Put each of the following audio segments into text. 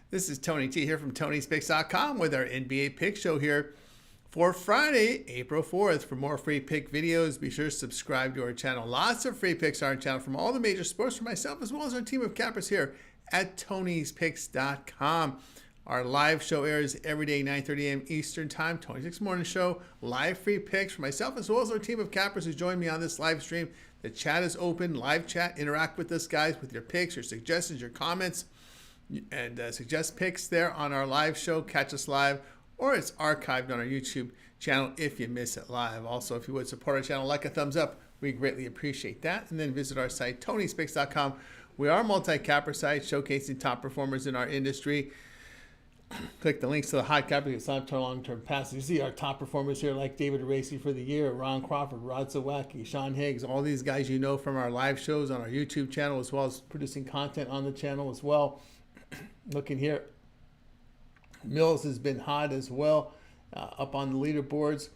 This is Tony T here from Tony'sPicks.com with our NBA Pick Show here for Friday, April 4th. For more free pick videos, be sure to subscribe to our channel. Lots of free picks on our channel from all the major sports, for myself as well as our team of cappers here at Tony'sPicks.com. Our live show airs every day, 9:30 a.m. Eastern Time, 26 Morning Show. Live free picks for myself as well as our team of cappers who join me on this live stream. The chat is open, live chat. Interact with us, guys, with your picks, your suggestions, your comments, and suggest picks there on our live show. Catch us live, or it's archived on our YouTube channel if you miss it live. Also, if you would support our channel, like a thumbs up, we greatly appreciate that. And then visit our site, Tony'sPicks.com. We are a multi-capper site showcasing top performers in our industry. Click the links to the hot capper to sign up to our long-term passes. You see our top performers here like David Racy for the year, Ron Crawford, Rod Zawacki, Sean Higgs, all these guys you know from our live shows on our YouTube channel, as well as producing content on the channel as well. Looking here, Mills has been hot as well, up on the leaderboards.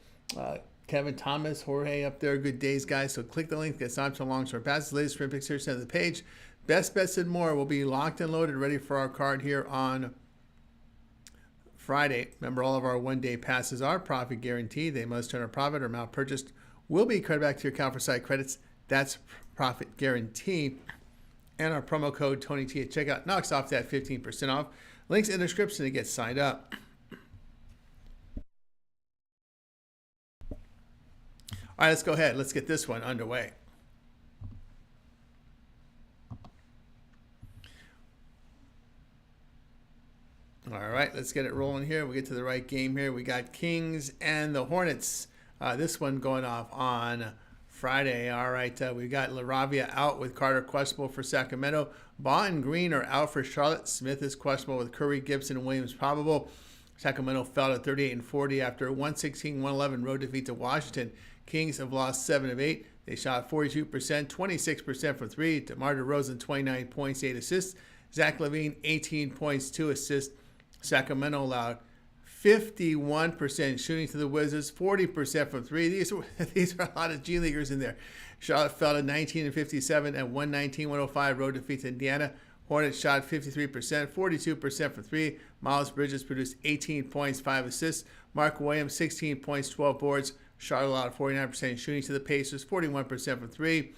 Kevin Thomas, Jorge up there. Good days, guys. So click the link, get signed up to long-term passes. Latest sprint picks here, center of the page. Best bets and more will be locked and loaded, ready for our card here on Friday. Remember, all of our one-day passes are profit guaranteed. They must turn a profit or amount purchased will be credited back to your account for site credits. That's profit guarantee. And our promo code TonyT at checkout knocks off that 15% off. Links in the description to get signed up. All right, let's go ahead. Let's get this one underway. All right, let's get it rolling here. We get to the right game here. We got Kings and the Hornets. This one going off on Friday. All right, we got LaRavia out with Carter questionable for Sacramento. Baugh and Green are out for Charlotte. Smith is questionable with Curry, Gibson, and Williams probable. Sacramento fell to 38-40 after a 116-111 road defeat to Washington. Kings have lost 7 of 8. They shot 42%, 26% from 3. DeMar DeRozan, 29 points, 8 assists. Zach LaVine, 18 points, 2 assists. Sacramento allowed 51% shooting to the Wizards, 40% from 3. These are a lot of G Leaguers in there. Charlotte fell to 19-57 at 119-105 road defeat to Indiana. Hornets shot 53%, 42% from 3. Miles Bridges produced 18 points, 5 assists. Mark Williams, 16 points, 12 boards. Charlotte allowed 49% shooting to the Pacers, 41% from 3.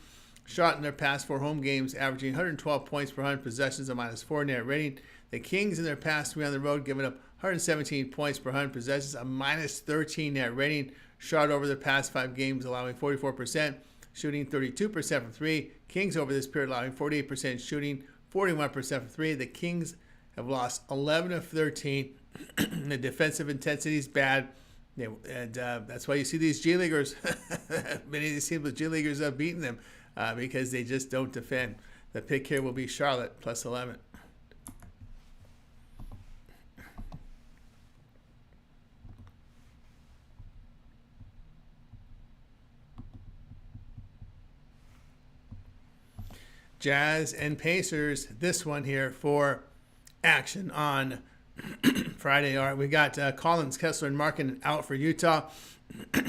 Shot in their past 4 home games, averaging 112 points per 100 possessions, a -4 net rating. The Kings in their past 3 on the road, giving up 117 points per 100 possessions, a -13 net rating. Shot over the past 5 games, allowing 44%, shooting 32% from 3. Kings over this period allowing 48% shooting, 41% from 3. The Kings have lost 11 of 13. The defensive intensity is bad. And that's why you see these G Leaguers, many of these teams with G Leaguers have beaten them because they just don't defend. The pick here will be Charlotte plus 11. Jazz and Pacers, this one here for action on Friday. All right, we got Collins, Kessler, and Markin out for Utah.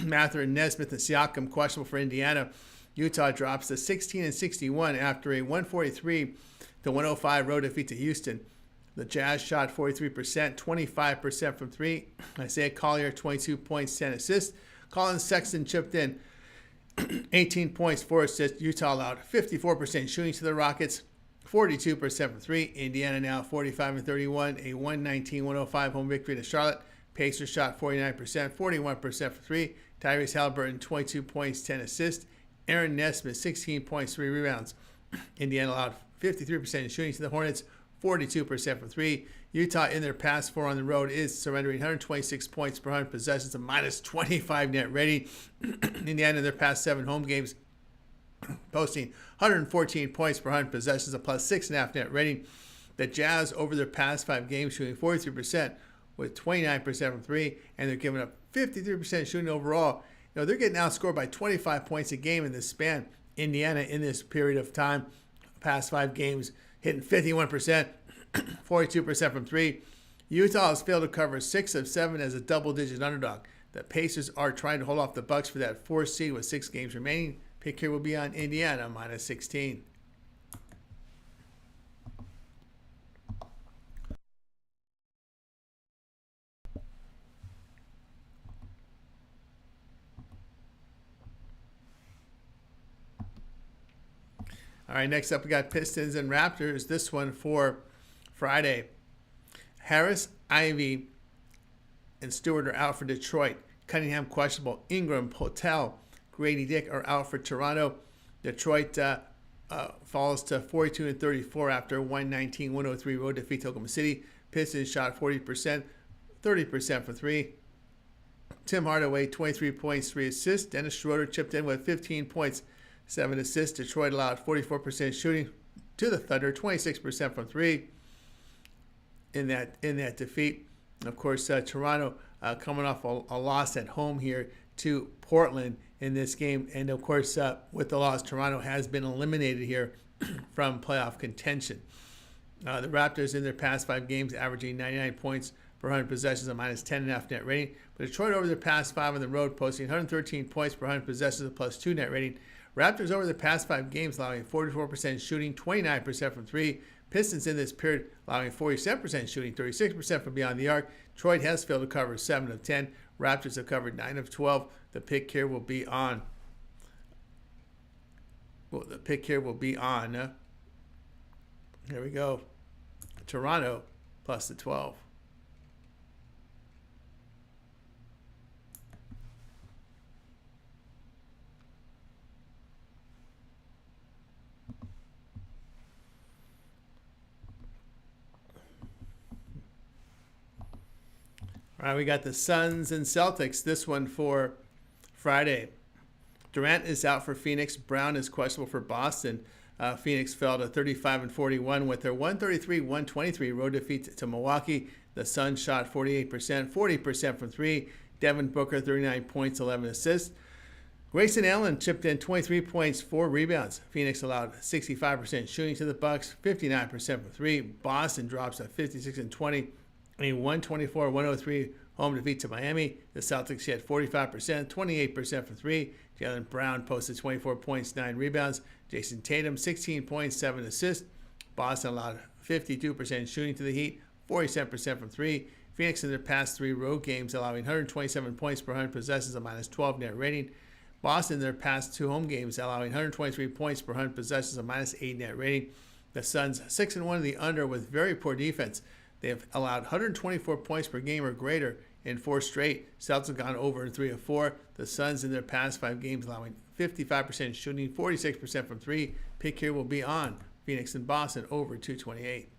Mather and Nesmith and Siakam questionable for Indiana. Utah drops to 16-61 after a 143-105 road defeat to Houston. The Jazz shot 43%, 25% from 3. Isaiah Collier, 22 points, 10 assists. Collins Sexton chipped in 18 points, 4 assists. Utah allowed 54% shooting to the Rockets, 42% from 3. Indiana now 45-31, a 119-105 home victory to Charlotte. Pacers shot 49%, 41% for 3. Tyrese Halliburton, 22 points, 10 assists. Aaron Nesmith, 16 points, 3 rebounds. Indiana allowed 53% shooting to the Hornets, 42% from 3. Utah in their past 4 on the road is surrendering 126 points per 100 possessions, a -25 net rating. Indiana in their past 7 home games posting 114 points per 100 possessions, a +6.5 net rating. The Jazz over their past 5 games shooting 43% with 29% from 3, and they're giving up 53% shooting overall. You know, they're getting outscored by 25 points a game in this span. Indiana in this period of time, past 5 games, hitting 51%, 42% from 3. Utah has failed to cover 6 of 7 as a double-digit underdog. The Pacers are trying to hold off the Bucks for that 4th seed with 6 games remaining. Pick here will be on Indiana, -16. All right, next up we got Pistons and Raptors. This one for Friday. Harris, Ivy, and Stewart are out for Detroit. Cunningham questionable. Ingram, Potel, Grady Dick are out for Toronto. Detroit falls to 42-34 after a 119-103 road defeat to Oklahoma City. Pistons shot 40%, 30% for three. Tim Hardaway, 23 points, 3 assists. Dennis Schroeder chipped in with 15 points, 7 assists. Detroit allowed 44% shooting to the Thunder, 26% from three in that defeat. And of course, Toronto coming off a loss at home here to Portland in this game. And of course, with the loss, Toronto has been eliminated here from playoff contention. The Raptors in their past 5 games averaging 99 points per 100 possessions, a minus 10.5 net rating. But Detroit over their past 5 on the road, posting 113 points per 100 possessions, a plus 2 net rating. Raptors over the past 5 games allowing 44% shooting, 29% from 3. Pistons in this period allowing 47% shooting, 36% from beyond the arc. Detroit has failed to cover 7 of 10. Raptors have covered 9 of 12. The pick here will be on. Here we go. Toronto plus the 12. All right, we got the Suns and Celtics. This one for Friday. Durant is out for Phoenix. Brown is questionable for Boston. Phoenix fell to 35-41 with their 133-123 road defeat to Milwaukee. The Suns shot 48%, 40% from three. Devin Booker, 39 points, 11 assists. Grayson Allen chipped in 23 points, 4 rebounds. Phoenix allowed 65% shooting to the Bucks, 59% from three. Boston drops at 56-20. A 124-103 home defeat to Miami. The Celtics hit 45%, 28% from three. Jaylen Brown posted 24 points, 9 rebounds. Jason Tatum, 16 points, 7 assists. Boston allowed 52% shooting to the Heat, 47% from three. Phoenix in their past 3 road games allowing 127 points per 100 possessions, a minus 12 net rating. Boston in their past 2 home games allowing 123 points per 100 possessions, a minus 8 net rating. The Suns 6-1 in the under with very poor defense. They have allowed 124 points per game or greater in 4 straight. Celtics have gone over in 3 of 4. The Suns in their past 5 games allowing 55% shooting, 46% from 3. Pick here will be on Phoenix and Boston over 228.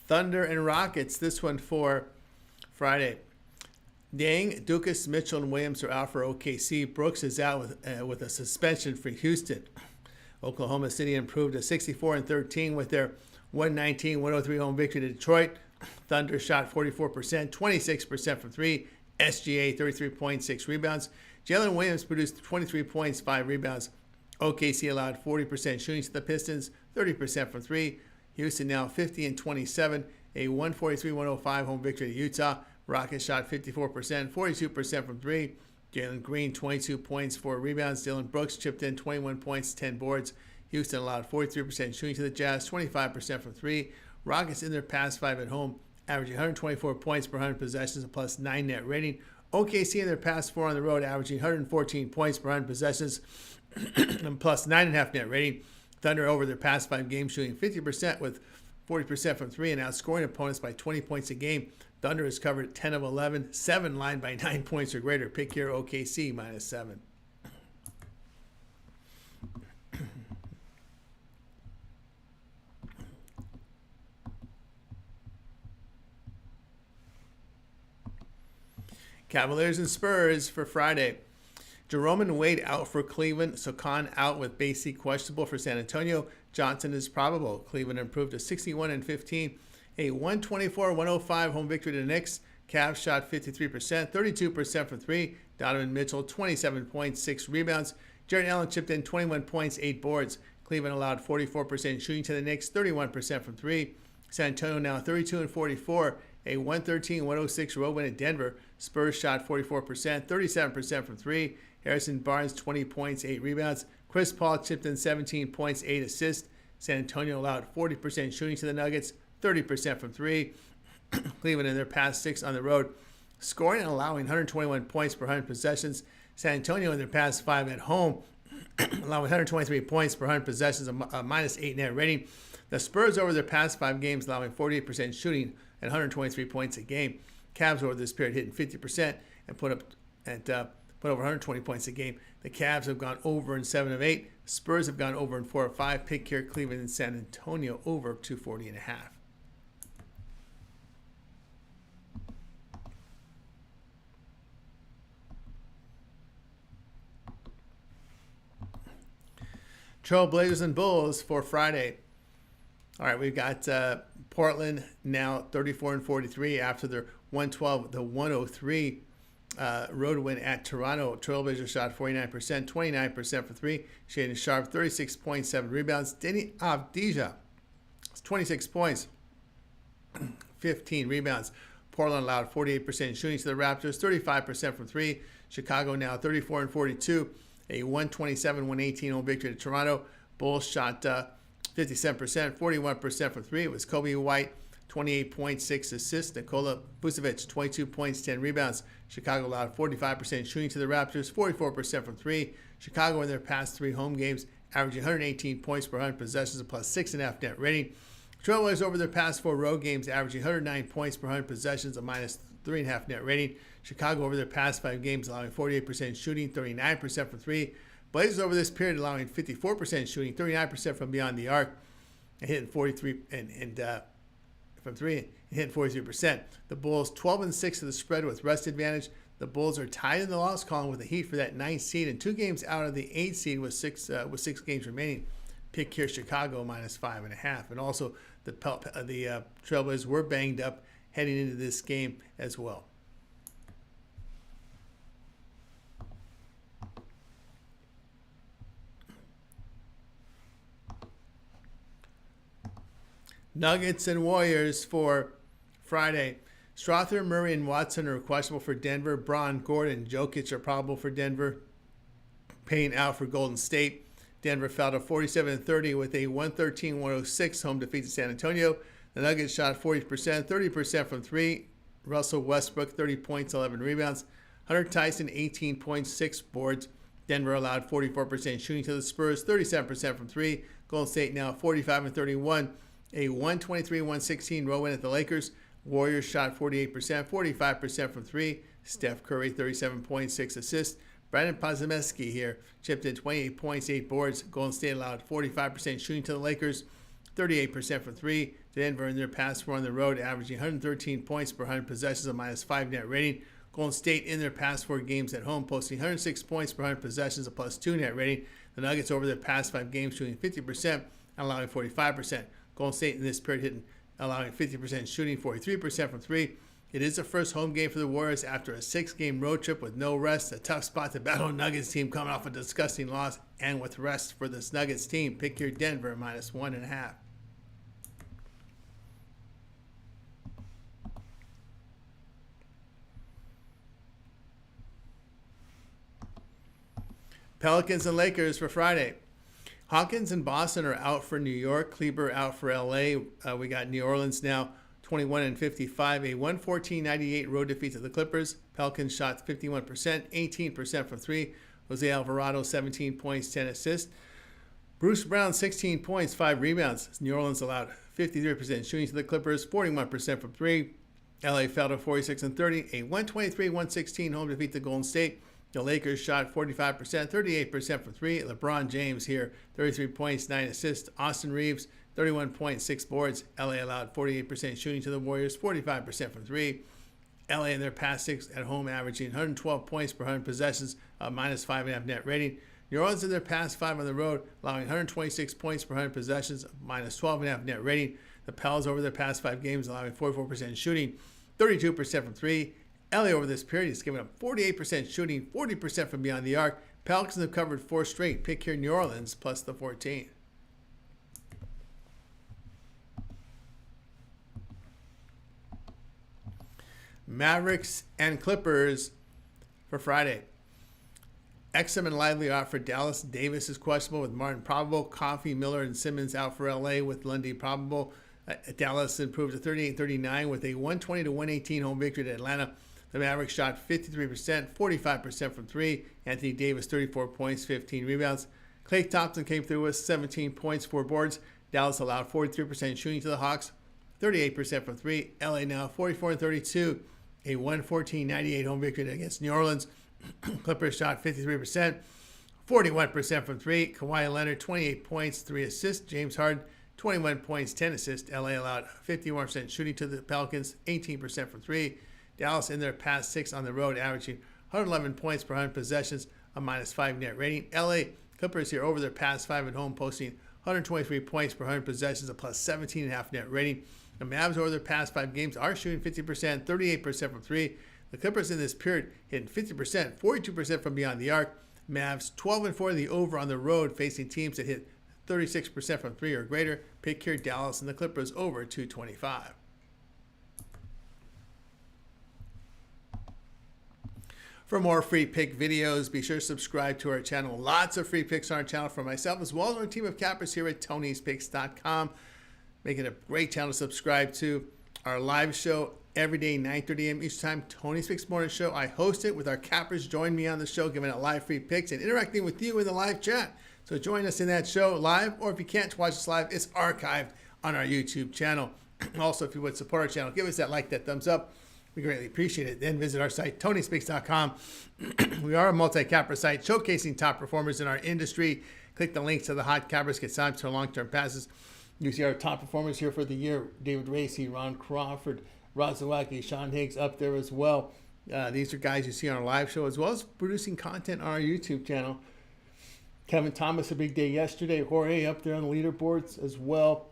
Thunder and Rockets. This one for Friday. Dang, Dukas, Mitchell, and Williams are out for OKC. Brooks is out with a suspension for Houston. Oklahoma City improved to 64-13 with their 119-103 home victory to Detroit. Thunder shot 44%, 26% from 3. SGA 33.6 rebounds. Jalen Williams produced 23 points, 5 rebounds. OKC allowed 40% shooting to the Pistons, 30% from 3. Houston now 50-27, a 143-105 home victory to Utah. Rockets shot 54%, 42% from 3. Jalen Green, 22 points, 4 rebounds. Dylan Brooks chipped in 21 points, 10 boards. Houston allowed 43% shooting to the Jazz, 25% from 3. Rockets in their past 5 at home, averaging 124 points per 100 possessions, a plus 9 net rating. OKC in their past 4 on the road, averaging 114 points per 100 possessions, and plus 9.5 net rating. Thunder over their past 5 games, shooting 50% with 40% from 3 and outscoring opponents by 20 points a game. Thunder has covered 10 of 11, 7 lined by 9 points or greater. Pick here OKC minus 7. Cavaliers and Spurs for Friday. Jerome and Wade out for Cleveland. Sokan out with Basie questionable for San Antonio. Johnson is probable. Cleveland improved to 61-15. A 124-105 home victory to the Knicks. Cavs shot 53%, 32% from 3. Donovan Mitchell, 27 points, 6 rebounds. Jared Allen chipped in 21 points, 8 boards. Cleveland allowed 44% shooting to the Knicks, 31% from 3. San Antonio now 32-44. A 113-106 road win at Denver. Spurs shot 44%, 37% from 3. Harrison Barnes, 20 points, 8 rebounds. Chris Paul chipped in 17 points, 8 assists. San Antonio allowed 40% shooting to the Nuggets, 30% from three. Cleveland in their past 6 on the road, scoring and allowing 121 points per 100 possessions. San Antonio in their past 5 at home, allowing 123 points per 100 possessions, a minus 8 net rating. The Spurs over their past 5 games, allowing 48% shooting and 123 points a game. Cavs over this period hitting 50% and put over 120 points a game. The Cavs have gone over in 7 of 8. Spurs have gone over in 4 of 5. Pick here, Cleveland and San Antonio over 240.5. Trailblazers and Bulls for Friday. All right, we've got Portland now 34-43 after their 112-103 road win at Toronto. Trailblazers shot 49%, 29% for three. Shaden Sharp 36.7 rebounds. Denny Avdija 26 points, 15 rebounds. Portland allowed 48% shooting to the Raptors, 35% from three. Chicago now 34-42. A 127-118 home victory to Toronto. Bulls shot 57%, 41% from three. It was Kobe White, 28.6 assists. Nikola Vucevic, 22 points, 10 rebounds. Chicago allowed 45% shooting to the Raptors, 44% from three. Chicago in their past 3 home games, averaging 118 points per 100 possessions, a plus 6.5 net rating. Trailblazers over their past 4 road games, averaging 109 points per 100 possessions, a minus 3.5 net rating. Chicago over their past 5 games, allowing 48% shooting, 39% from three. Blazers over this period, allowing 54% shooting, 39% from beyond the arc, and hitting 43 from three, and hitting 43%. The Bulls 12-6 of the spread with rest advantage. The Bulls are tied in the loss column with the Heat for that 9th seed and 2 games out of the 8th seed with 6 games remaining. Pick here Chicago minus 5.5, and also the Trailblazers were banged up heading into this game as well. Nuggets and Warriors for Friday. Strother, Murray, and Watson are questionable for Denver. Braun, Gordon, Jokic are probable for Denver. Payne out for Golden State. Denver fell to 47-30 with a 113-106 home defeat to San Antonio. The Nuggets shot 40%, 30% from three. Russell Westbrook, 30 points, 11 rebounds. Hunter Tyson, 18 points, 6 boards. Denver allowed 44% shooting to the Spurs, 37% from three. Golden State now 45-31. A 123-116 road win at the Lakers. Warriors shot 48%, 45% from three. Steph Curry, 37.6 assists. Brandon Podziemski here chipped in 28 points, 8 boards. Golden State allowed 45% shooting to the Lakers, 38% from three. Denver in their past 4 on the road, averaging 113 points per 100 possessions, a minus 5 net rating. Golden State in their past 4 games at home, posting 106 points per 100 possessions, a plus 2 net rating. The Nuggets over their past 5 games shooting 50% and allowing 45%. Golden State in this period allowing 50% shooting, 43% from three. It is the first home game for the Warriors after a 6-game road trip with no rest. A tough spot to battle Nuggets team coming off a disgusting loss, and with rest for this Nuggets team. Pick your Denver minus 1.5. Pelicans and Lakers for Friday. Hawkins and Boston are out for New York. Kleber out for LA. We got New Orleans now 21-55. A 114-98 road defeat to the Clippers. Pelicans shot 51%, 18% from three. Jose Alvarado, 17 points, 10 assists. Bruce Brown, 16 points, 5 rebounds. New Orleans allowed 53% shooting to the Clippers, 41% from three. LA fell to 46-30. A 123-116 home defeat to Golden State. The Lakers shot 45%, 38% from three. LeBron James here, 33 points, 9 assists. Austin Reeves, 31.6 boards. LA allowed 48% shooting to the Warriors, 45% from three. LA in their past 6 at home, averaging 112 points per 100 possessions, minus 5.5 net rating. New Orleans in their past 5 on the road, allowing 126 points per 100 possessions, minus 12.5 net rating. The Pels over their past 5 games, allowing 44% shooting, 32% from three. LA over this period is giving up 48% shooting, 40% from beyond the arc. Pelicans have covered 4 straight. Pick here New Orleans plus the 14. Mavericks and Clippers for Friday. Exum and Lively out for Dallas. Davis is questionable with Martin probable. Coffey, Miller, and Simmons out for LA with Lundy probable. Dallas improved to 38-39 with a 120-118 home victory at Atlanta. The Mavericks shot 53%, 45% from three. Anthony Davis, 34 points, 15 rebounds. Klay Thompson came through with 17 points, 4 boards. Dallas allowed 43% shooting to the Hawks, 38% from three. LA now 44-32, a 114-98 home victory against New Orleans. Clippers shot 53%, 41% from three. Kawhi Leonard, 28 points, 3 assists. James Harden, 21 points, 10 assists. LA allowed 51% shooting to the Pelicans, 18% from three. Dallas in their past 6 on the road, averaging 111 points per 100 possessions, a -5 net rating. LA Clippers here over their past 5 at home, posting 123 points per 100 possessions, a +17.5 net rating. The Mavs over their past 5 games are shooting 50%, 38% from three. The Clippers in this period hitting 50%, 42% from beyond the arc. Mavs 12-4 the over on the road, facing teams that hit 36% from three or greater. Pick here Dallas and the Clippers over 225. For more free pick videos, be sure to subscribe to our channel. Lots of free picks on our channel for myself as well as our team of cappers here at Tony'sPicks.com. Make it a great channel to subscribe to. Our live show every day, 9:30 a.m. Each time, Tony's Picks Morning Show. I host it with our cappers. Join me on the show, giving out live free picks and interacting with you in the live chat. So join us in that show live, or if you can't watch us live, it's archived on our YouTube channel. Also, if you would support our channel, give us that like, that thumbs up. We greatly appreciate it. Then visit our site, Tony'sPicks.com. We are a multi-capper site showcasing top performers in our industry. Click the links to the hot cappers, get signed to our long-term passes. You see our top performers here for the year: David Racy, Ron Crawford, Rod Zawacki, Sean Higgs up there as well. These are guys you see on our live show, as well as producing content on our YouTube channel. Kevin Thomas, a big day yesterday. Jorge up there on the leaderboards as well.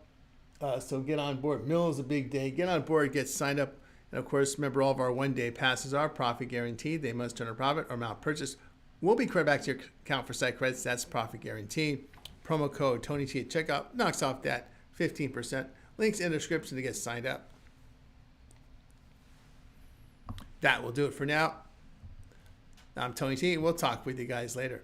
So get on board. Mills, a big day. Get on board, get signed up. And of course, remember, all of our one-day passes are profit guaranteed. They must turn a profit or amount purchased will be credited back to your account for site credits. That's profit guaranteed. Promo code TonyT at checkout knocks off that 15%. Links in the description to get signed up. That will do it for now. I'm Tony T. We'll talk with you guys later.